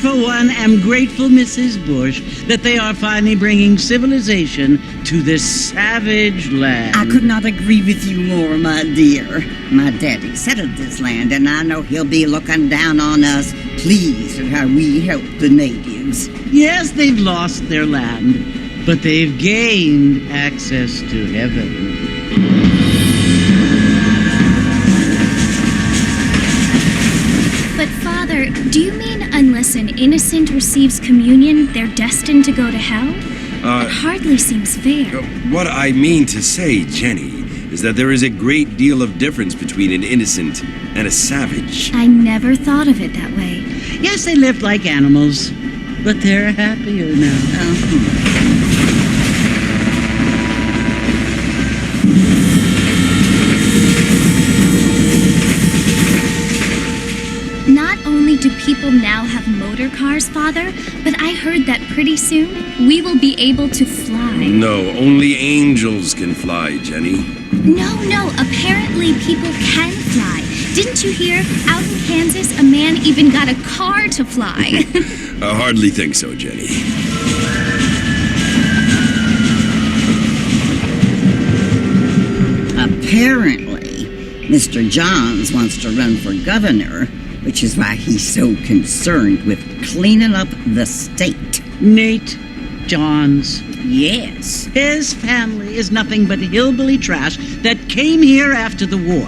for one, am grateful, Mrs. Bush, that they are finally bringing civilization to this savage land. I could not agree with you more, my dear. My daddy settled this land, and I know he'll be looking down on us, pleased at how we help the natives. Yes, they've lost their land, but they've gained access to heaven. But Father, do you mean unless an innocent receives communion, they're destined to go to hell? That hardly seems fair. What I mean to say, Jenny, is that there is a great deal of difference between an innocent and a savage. I never thought of it that way. Yes, they lived like animals, but they're happier now. Not only do people now have motor cars, Father, but I heard that pretty soon we will be able to fly. No, only angels can fly, Jenny. No, apparently people can fly. Didn't you hear? Out in Kansas, a man even got a car to fly. I hardly think so, Jenny. Apparently, Mr. Johns wants to run for governor, which is why he's so concerned with cleaning up the state. Nate Johns. Yes. His family is nothing but hillbilly trash that came here after the war.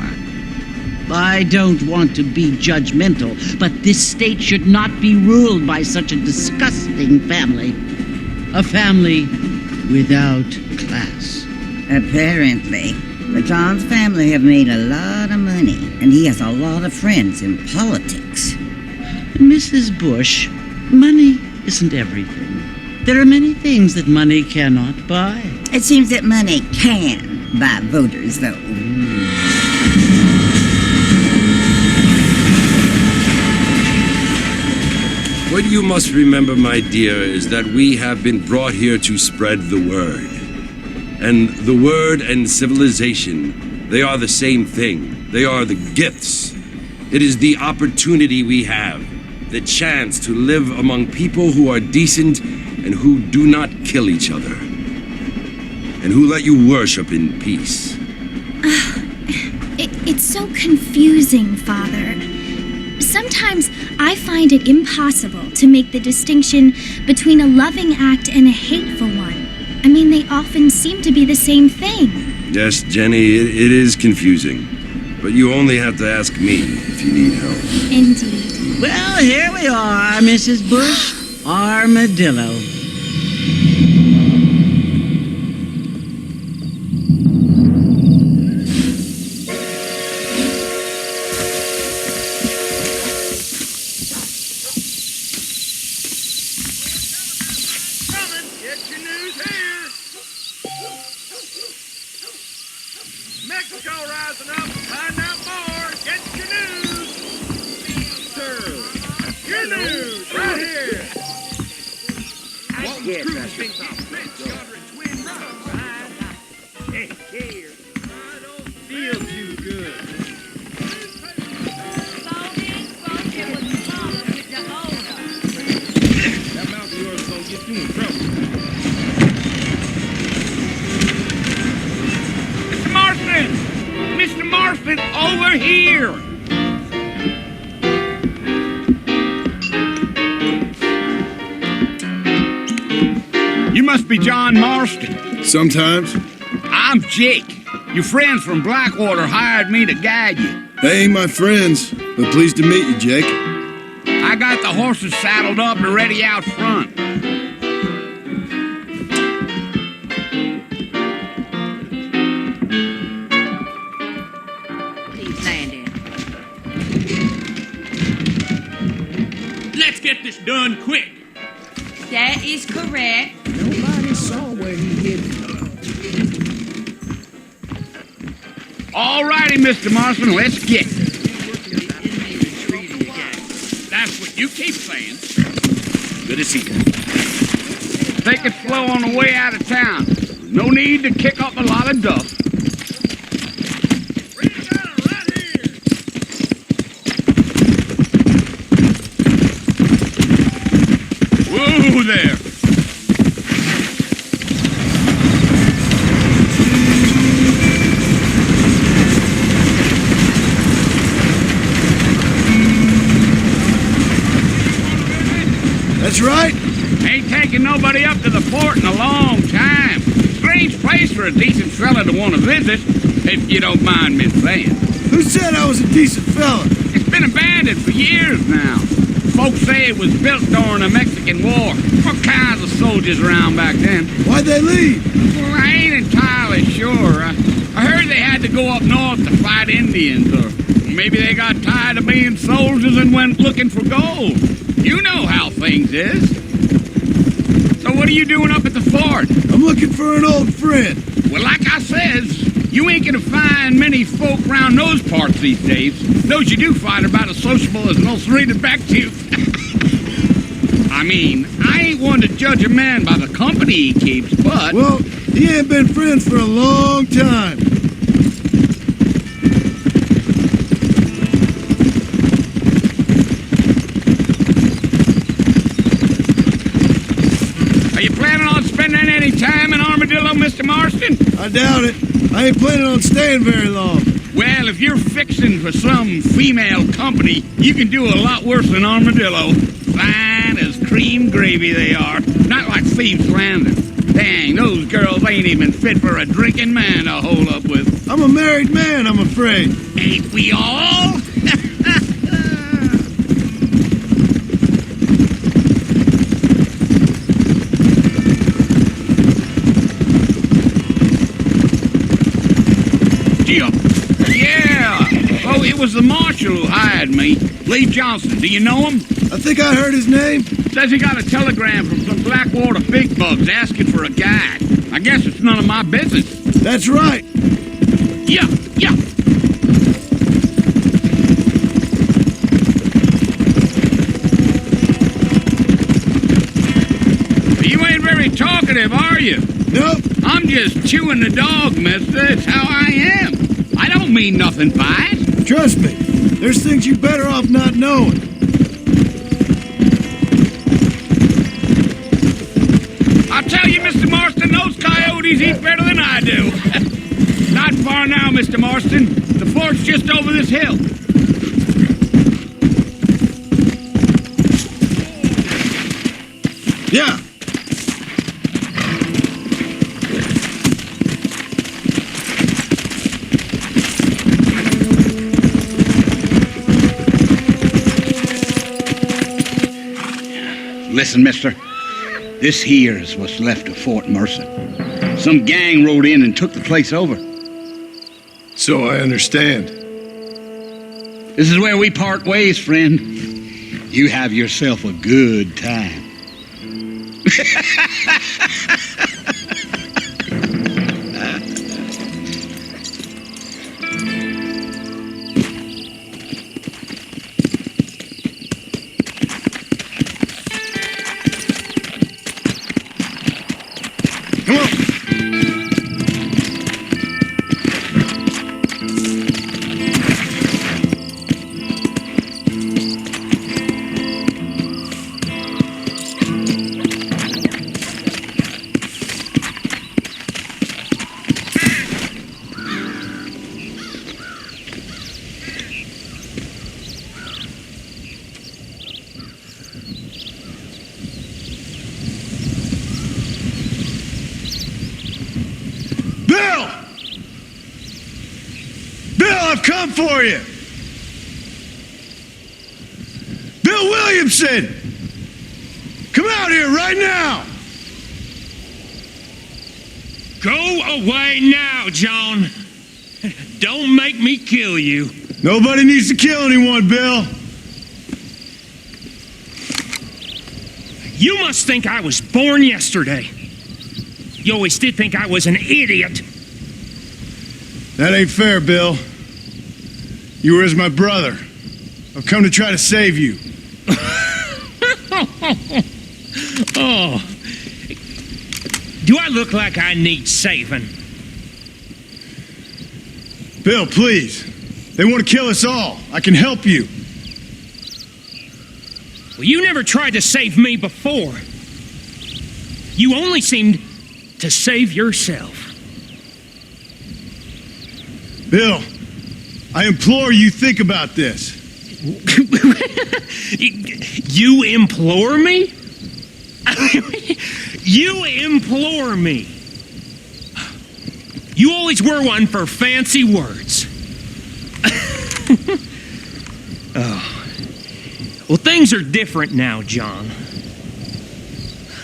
I don't want to be judgmental, but this state should not be ruled by such a disgusting family. A family without class. Apparently, the Johns family have made a lot of money, and he has a lot of friends in politics. Mrs. Bush, money isn't everything. There are many things that money cannot buy. It seems that money can buy voters, though. What you must remember, my dear, is that we have been brought here to spread the word. And the word and civilization, they are the same thing. They are the gifts. It is the opportunity we have, the chance to live among people who are decent and who do not kill each other, and who let you worship in peace. It's so confusing, Father. Sometimes I find it impossible to make the distinction between a loving act and a hateful one. I mean, they often seem to be the same thing. Yes, Jenny, it is confusing. But you only have to ask me if you need help. Indeed. Well, here we are, Mrs. Bush. Armadillo. Mexico rising up, find out more, get your news. Sir, your news, right here. Yes, Hey, here. I don't feel too good. That mouth of yours is gonna get you in trouble. Mr. Marston, over here! You must be John Marston. Sometimes. I'm Jake. Your friends from Blackwater hired me to guide you. They ain't my friends, but pleased to meet you, Jake. I got the horses saddled up and ready out front. Let's get this done quick. That is correct. Nobody saw where he hid. All righty, Mr. Marston, let's get it. That's what you keep saying. Good to see you. Take it slow on the way out of town. No need to kick up a lot of dust. there. That's right. Ain't taking nobody up to the fort in a long time. Strange place for a decent fella to want to visit, if you don't mind me saying. Who said I was a decent fella? It's been abandoned for years now. Folks say it was built during the Mexican War. All kinds of soldiers around back then. Why'd they leave? Well, I ain't entirely sure. I heard they had to go up north to fight Indians, or maybe they got tired of being soldiers and went looking for gold. You know how things is. So what are you doing up at the fort? I'm looking for an old friend. Well, like I says, you ain't gonna find many folk around those parts these days. Those you do find are about as sociable as most reading back to you. I mean, I ain't one to judge a man by the company he keeps, but... Well, he ain't been friends for a long time. Are you planning on spending any time in Armadillo, Mr. Marston? I doubt it. I ain't planning on staying very long. Well, if you're fixing for some female company, you can do a lot worse than Armadillo. Fine as cream gravy they are. Not like Thieves Landing. Dang, those girls ain't even fit for a drinking man to hold up with. I'm a married man, I'm afraid. Ain't we all? Yeah. Oh, it was the marshal who hired me. Lee Johnson. Do you know him? I think I heard his name. Says he got a telegram from some Blackwater big bugs asking for a guide. I guess it's none of my business. That's right. Yeah. You ain't very talkative, are you? Nope. I'm just chewing the dog, mister. It's how I am. I don't mean nothing by it. Trust me, there's things you better off not knowing. I'll tell you, Mr. Marston, those coyotes eat better than I do. Not far now, Mr. Marston. The fort's just over this hill. Yeah. Listen, mister. This here is what's left of Fort Mercer. Some gang rode in and took the place over. So I understand. This is where we part ways, friend. You have yourself a good time. Come on. Bill! Bill, I've come for you! Bill Williamson! Come out here right now! Go away now, John. Don't make me kill you. Nobody needs to kill anyone, Bill. You must think I was born yesterday. You always did think I was an idiot. That ain't fair, Bill. You were as my brother. I've come to try to save you. Oh. Do I look like I need saving? Bill, please. They want to kill us all. I can help you. Well, you never tried to save me before. You only seemed to save yourself. Bill, I implore you think about this. You implore me? You implore me. You always were one for fancy words. Oh. Well, things are different now, John.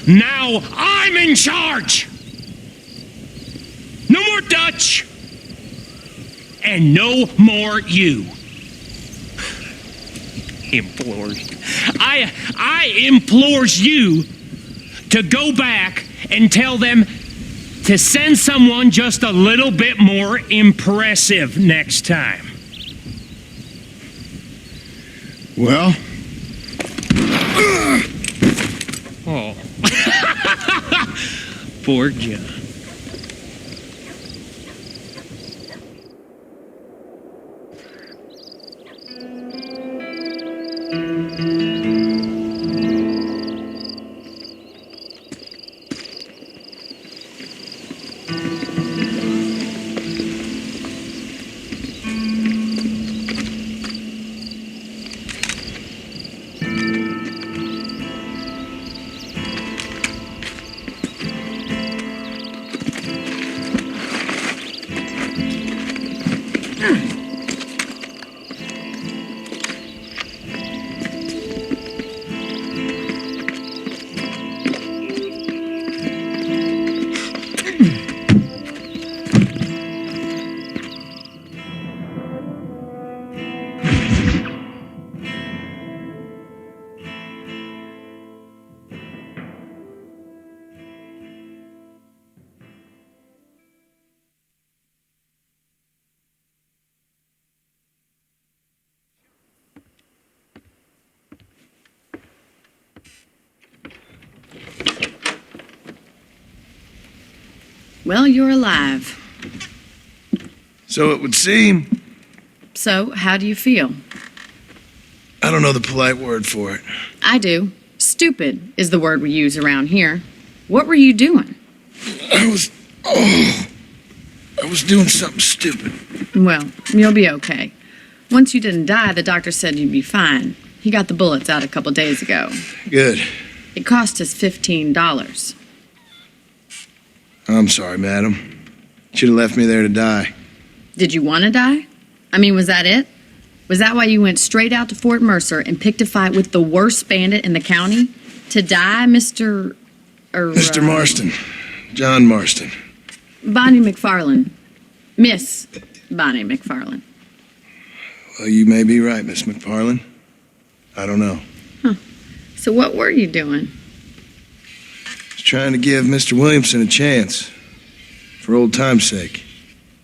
Now I'm in charge. No more Dutch. And no more you. Implores. I implores you to go back and tell them to send someone just a little bit more impressive next time. Well? Oh. Poor John. Well, you're alive. So it would seem. So, how do you feel? I don't know the polite word for it. I do. Stupid is the word we use around here. What were you doing? I was doing something stupid. Well, you'll be okay. Once you didn't die, the doctor said you'd be fine. He got the bullets out a couple days ago. Good. It cost us $15. I'm sorry, madam. Should have left me there to die. Did you want to die? I mean, was that it? Was that why you went straight out to Fort Mercer and picked a fight with the worst bandit in the county? To die, Mr. Mr. Marston. John Marston. Bonnie McFarlane. Miss Bonnie McFarlane. Well, you may be right, Miss McFarlane. I don't know. Huh. So what were you doing? Just trying to give Mr. Williamson a chance. For old time's sake.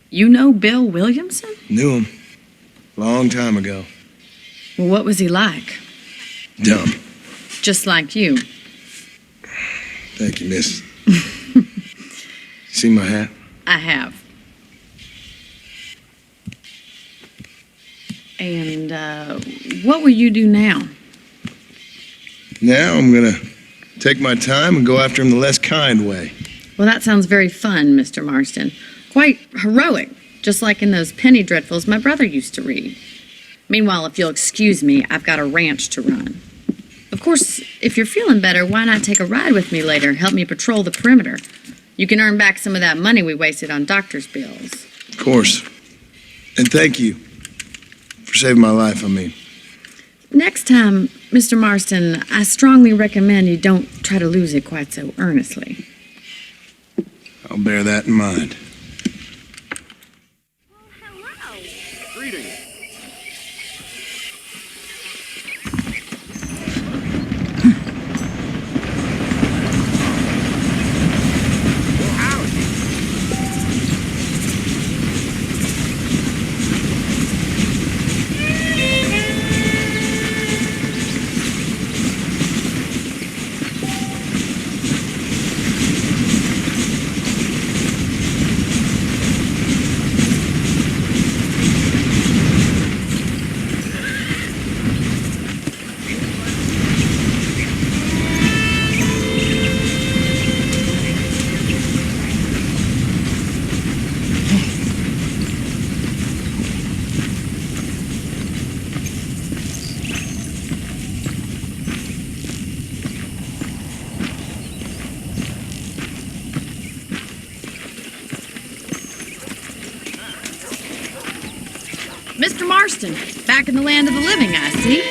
You know Bill Williamson? Knew him. Long time ago. Well, what was he like? Dumb. Just like you. Thank you, miss. See my hat? I have. And, what will you do now? Now I'm gonna take my time and go after him the less kind way. Well, that sounds very fun, Mr. Marston. Quite heroic, just like in those penny dreadfuls my brother used to read. Meanwhile, if you'll excuse me, I've got a ranch to run. Of course, if you're feeling better, why not take a ride with me later and help me patrol the perimeter? You can earn back some of that money we wasted on doctor's bills. Of course. And thank you for saving my life, I mean. Next time, Mr. Marston, I strongly recommend you don't try to lose it quite so earnestly. I'll bear that in mind. Marston, back in the land of the living, I see.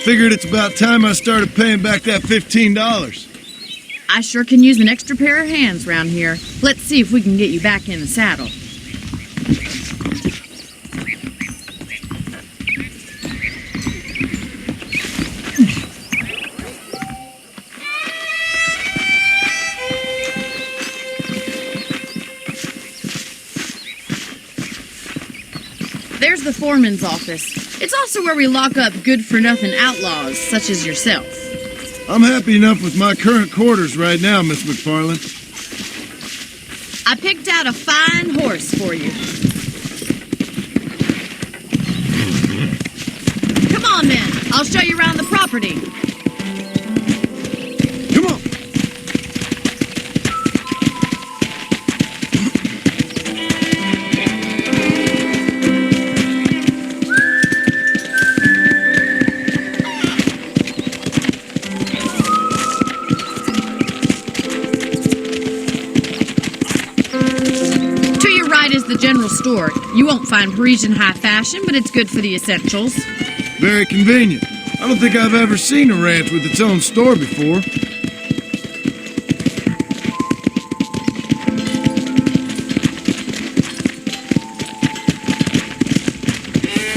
Figured it's about time I started paying back that $15. I sure can use an extra pair of hands round here. Let's see if we can get you back in the saddle. There's the foreman's office. It's also where we lock up good-for-nothing outlaws, such as yourself. I'm happy enough with my current quarters right now, Miss McFarland. I picked out a fine horse for you. Come on, then. I'll show you around the property. Come on. Is the general store. You won't find Parisian high fashion, but it's good for the essentials. Very convenient. I don't think I've ever seen a ranch with its own store before.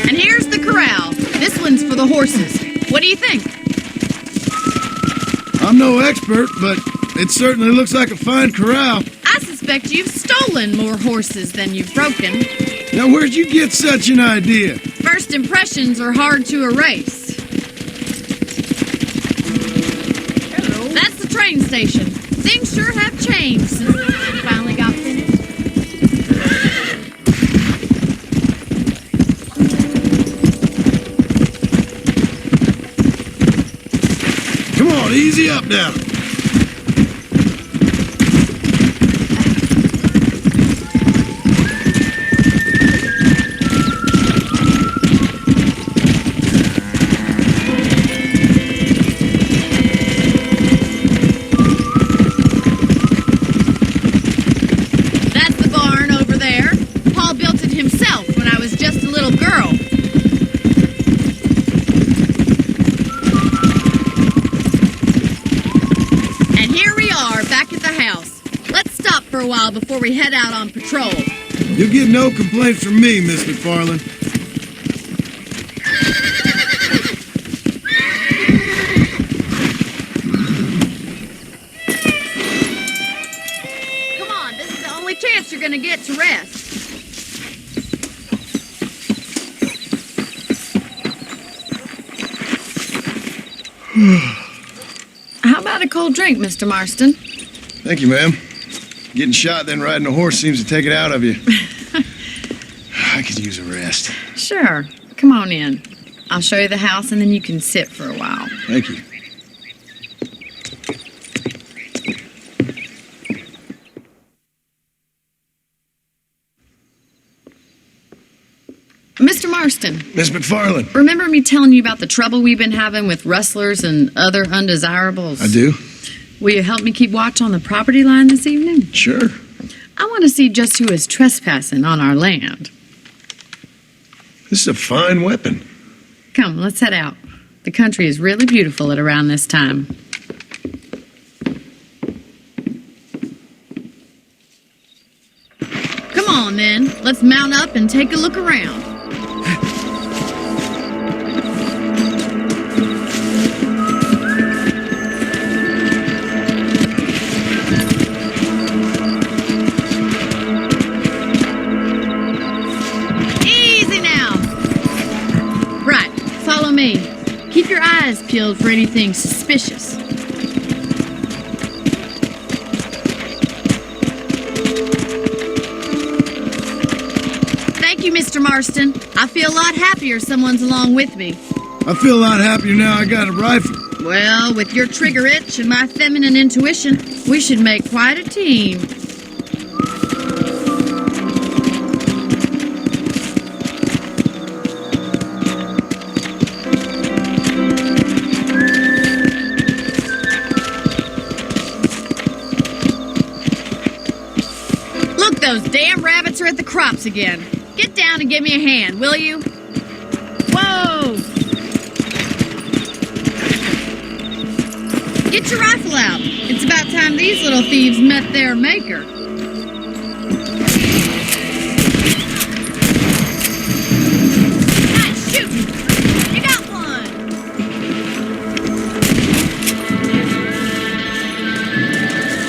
And here's the corral. This one's for the horses. What do you think? I'm no expert, but it certainly looks like a fine corral. I suspect you've stolen more horses than you've broken. Now, where'd you get such an idea? First impressions are hard to erase. Hello. That's the train station. Things sure have changed since we finally got finished. Come on, easy up now. A while before we head out on patrol. You'll get no complaints from me, Miss McFarland. Come on, this is the only chance you're gonna get to rest. How about a cold drink, Mr. Marston? Thank you, ma'am. Getting shot, then riding a horse seems to take it out of you. I could use a rest. Sure. Come on in. I'll show you the house, and then you can sit for a while. Thank you. Mr. Marston. Miss McFarland. Remember me telling you about the trouble we've been having with rustlers and other undesirables? I do. Will you help me keep watch on the property line this evening? Sure. I want to see just who is trespassing on our land. This is a fine weapon. Come, let's head out. The country is really beautiful at around this time. Come on, then. Let's mount up and take a look around. Keep your eyes peeled for anything suspicious. Thank you, Mr. Marston. I feel a lot happier someone's along with me. I feel a lot happier now I got a rifle. Well, with your trigger itch and my feminine intuition, we should make quite a team. Those damn rabbits are at the crops again. Get down and give me a hand, will you? Whoa! Get your rifle out. It's about time these little thieves met their maker. Nice shooting! You got one!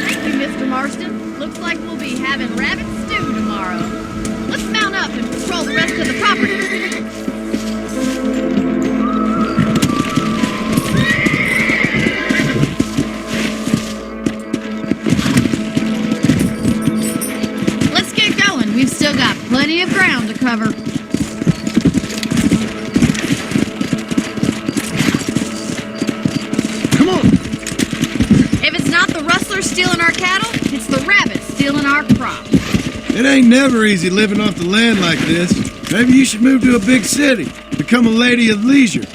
Thank you, Mr. Marston. Looks like we'll be having rabbit stew tomorrow. Let's mount up and patrol the rest of the property. We've still got plenty of ground to cover. Come on! If it's not the rustlers stealing our cattle, it's the rabbits stealing our crop. It ain't never easy living off the land like this. Maybe you should move to a big city. Become a lady of leisure.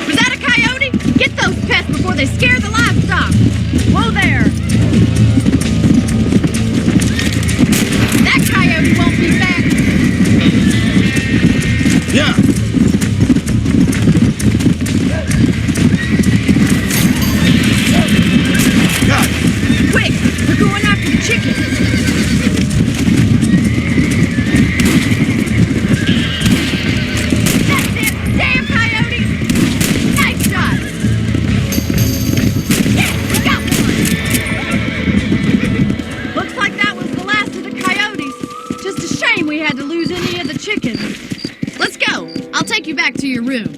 Was that a coyote? Get those pests before they scare the livestock. Whoa there! That coyote won't be back. Yeah. Got it. Quick, we're going after the chickens. That's it! Damn coyotes! Nice shot! Yeah, we got one! Looks like that was the last of the coyotes. Just a shame we had to lose any of the chickens. Let's go. I'll take you back to your room.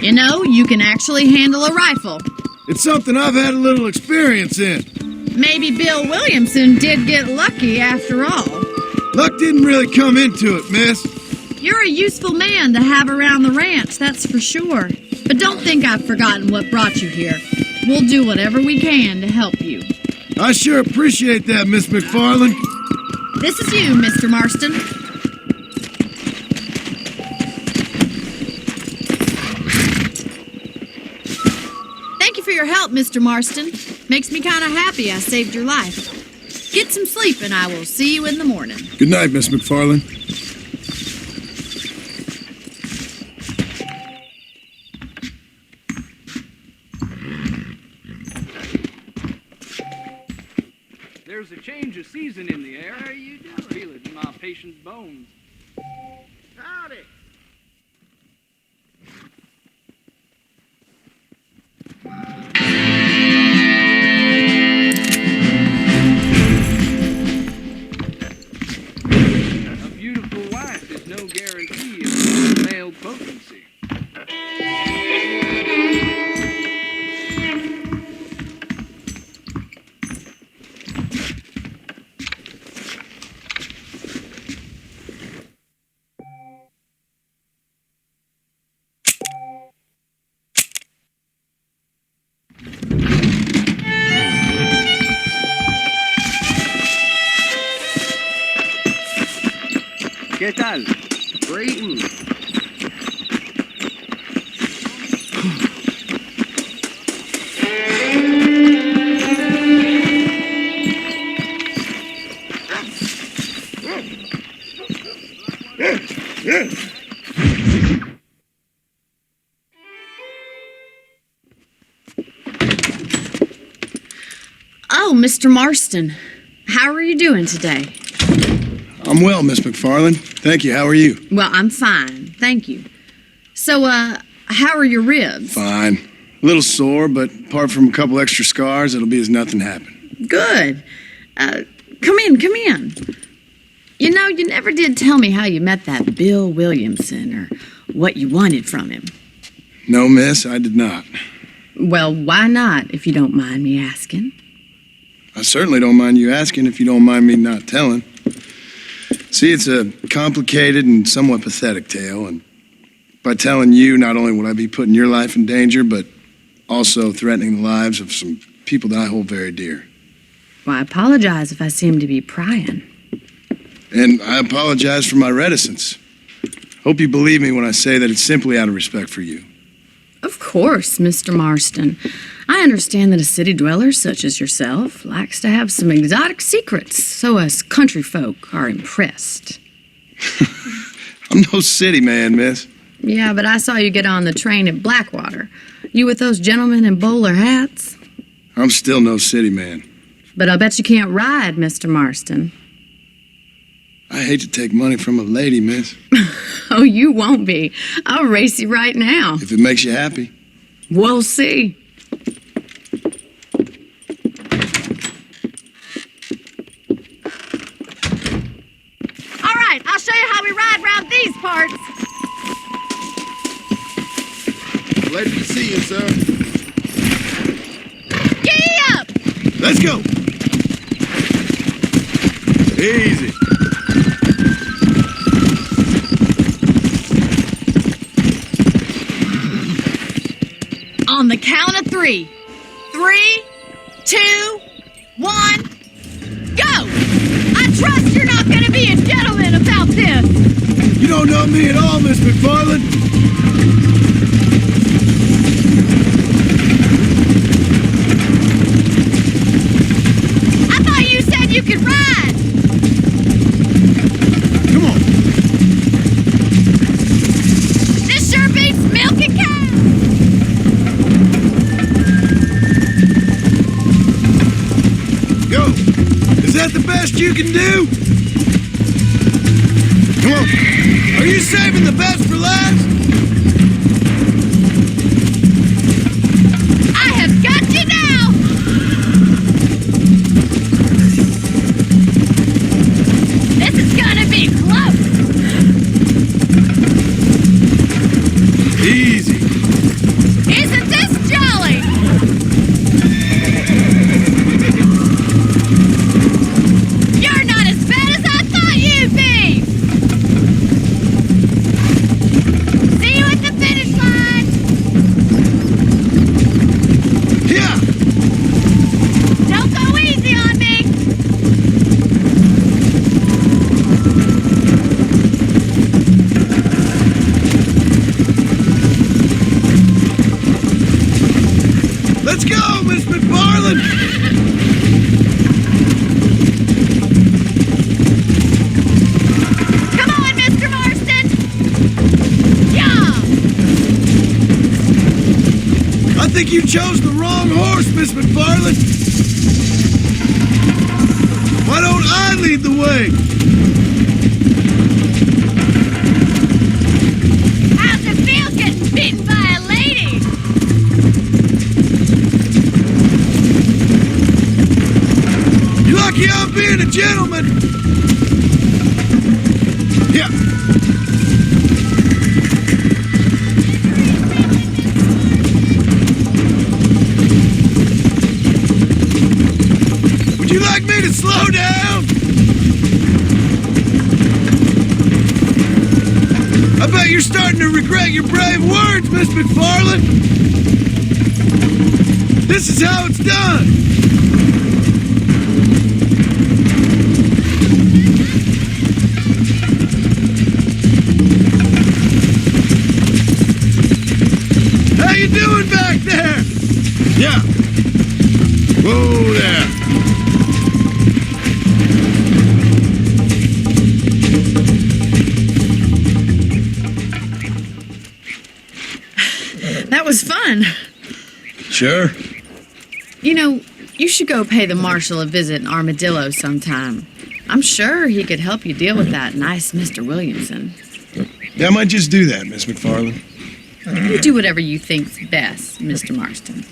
You know, you can actually handle a rifle. It's something I've had a little experience in. Maybe Bill Williamson did get lucky after all. Luck didn't really come into it, miss. You're a useful man to have around the ranch, that's for sure. But don't think I've forgotten what brought you here. We'll do whatever we can to help you. I sure appreciate that, Miss McFarland. This is you, Mr. Marston. Thank you for your help, Mr. Marston. Makes me kind of happy I saved your life. Get some sleep and I will see you in the morning. Good night, Miss McFarland. There's a change of season in the air. How are you doing? Feel it in my patient's bones. Howdy. A beautiful wife is no guarantee of male potency. ¿Qué tal? Greeting. Oh, Mr. Marston. How are you doing today? I'm well, Miss McFarland. Thank you. How are you? Well, I'm fine. Thank you. So, how are your ribs? Fine. A little sore, but apart from a couple extra scars, it'll be as nothing happened. Good. Come in. You know, you never did tell me how you met that Bill Williamson or what you wanted from him. No, miss, I did not. Well, why not, if you don't mind me asking? I certainly don't mind you asking if you don't mind me not telling. See, it's a complicated and somewhat pathetic tale, and by telling you, not only would I be putting your life in danger, but also threatening the lives of some people that I hold very dear. Well, I apologize if I seem to be prying. And I apologize for my reticence. Hope you believe me when I say that it's simply out of respect for you. Of course, Mr. Marston. I understand that a city dweller such as yourself likes to have some exotic secrets, so us country folk are impressed. I'm no city man, miss. Yeah, but I saw you get on the train at Blackwater. You with those gentlemen in bowler hats? I'm still no city man. But I bet you can't ride, Mr. Marston. I hate to take money from a lady, miss. Oh, you won't be. I'll race you right now. If it makes you happy. We'll see. All right, I'll show you how we ride around these parts. Glad to see you, sir. Giddy up! Let's go. Easy. On the count of 3. 3, 2, 1, go! I trust you're not going to be a gentleman about this. You don't know me at all, Miss McFarland. I thought you said you could ride. Come on. This sure beats milking cows. Go. Is that the best you can do? Come on. Are you saving the best for last? I have got you now. This is gonna be close. Easy. Isn't this jolly? You're not as bad as I thought you'd be. See you at the finish line. Yeah. Don't go easy on me. Let's go, Miss McFarland. Come on, Mr. Marston. Yeah. I think you chose the wrong horse, Miss McFarland. Why don't I lead the way? How's it feel getting beaten by a lady? You're lucky I'm being a gentleman. Yeah. Would you like me to slow down? I bet you're starting to regret your brave words, Miss McFarland. This is how it's done. How you doing back there? Yeah. Whoa there. That was fun. Sure. You know, you should go pay the marshal a visit in Armadillo sometime. I'm sure he could help you deal with that nice Mr. Williamson. Yeah, I might just do that, Miss McFarland. You do whatever you think's best, Mr. Marston.